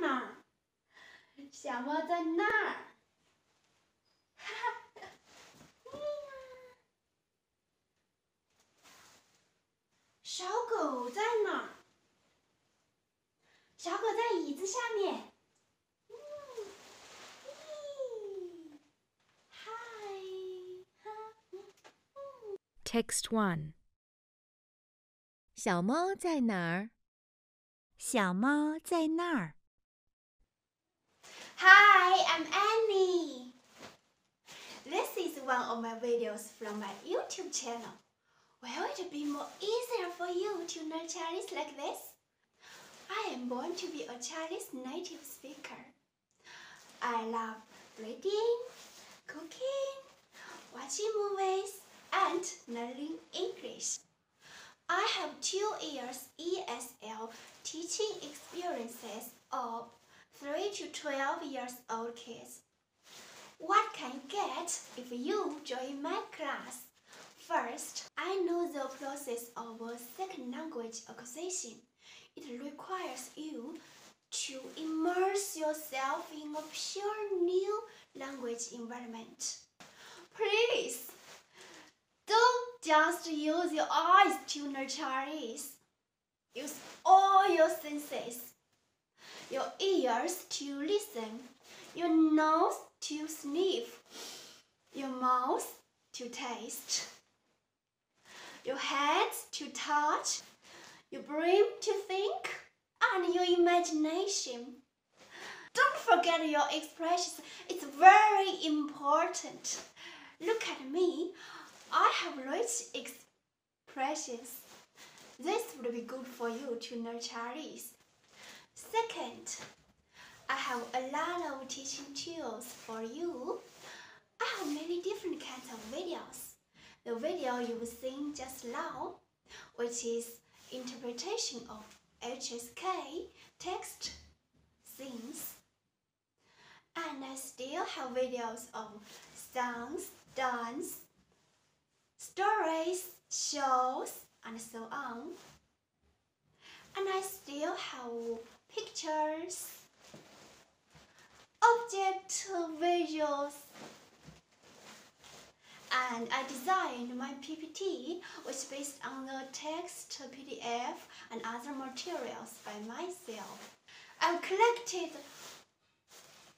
哪儿？小猫在那儿。哈哈。小狗在哪儿？小狗在椅子下面。Text 1. 小猫在哪儿？小猫在那儿。Hi, I'm Annie. This is one of my videos from my YouTube channel. Will it be more easier for you to learn Chinese like this? I am born to be a Chinese native speaker. I love reading, cooking, watching movies, and learning English. I have 2 years ESL teaching experiences of 3 to 12 years old kids. What can you get if you join my class? First, I know the process of a second language acquisition. It requires you to immerse yourself in a pure new language environment. Please, don't just use your eyes to learn Chinese. Use all your senses. Your ears to listen, your nose to sniff, your mouth to taste, your hands to touch, your brain to think, and your imagination. Don't forget your expressions. It's very important. Look at me. I have rich expressions. This would be good for you to learn Chinese. Second, I have a lot of teaching tools for you. I have many different kinds of videos. The video you've seen just now, which is interpretation of HSK text, scenes. And I still have videos of songs, dance, stories, shows, and so on. And I still have pictures, object visuals, and I designed my PPT, which is based on the text, PDF, and other materials by myself. I've collected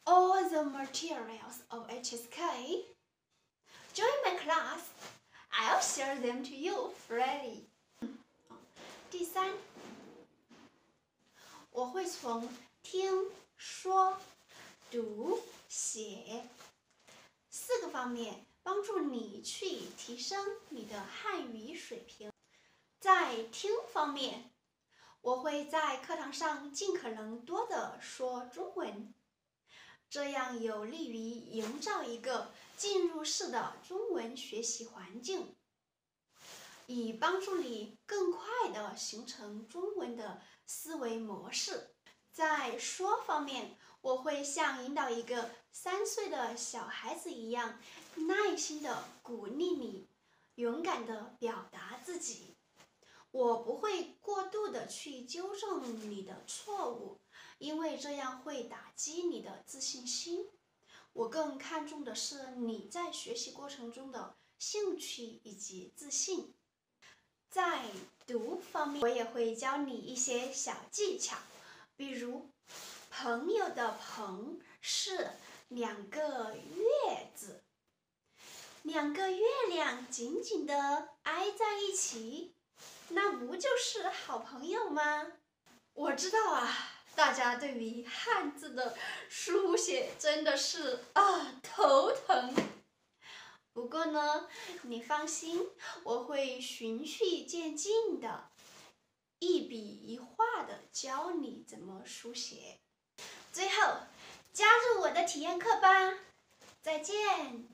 all the materials of HSK. Join my class. I'll share them to you freely. 第三，我会从听说读写4个方面帮助你去提升你的汉语水平。在听方面，我会在课堂上尽可能多地说中文，这样有利于营造一个进入式的中文学习环境，以帮助你更快地形成中文的思维模式。在说方面，我会像引导一个3岁的小孩子一样，耐心地鼓励你，勇敢地表达自己。我不会过度地去纠正你的错误，因为这样会打击你的自信心。我更看重的是你在学习过程中的兴趣以及自信。在读方面，我也会教你一些小技巧，比如朋友的朋是2个月字，2个月亮紧紧地挨在一起，那不就是好朋友吗？我知道啊，大家对于汉字的书写真的是头疼。不过呢，你放心，我会循序渐进的，一笔一画的教你怎么书写。最后，加入我的体验课吧！再见。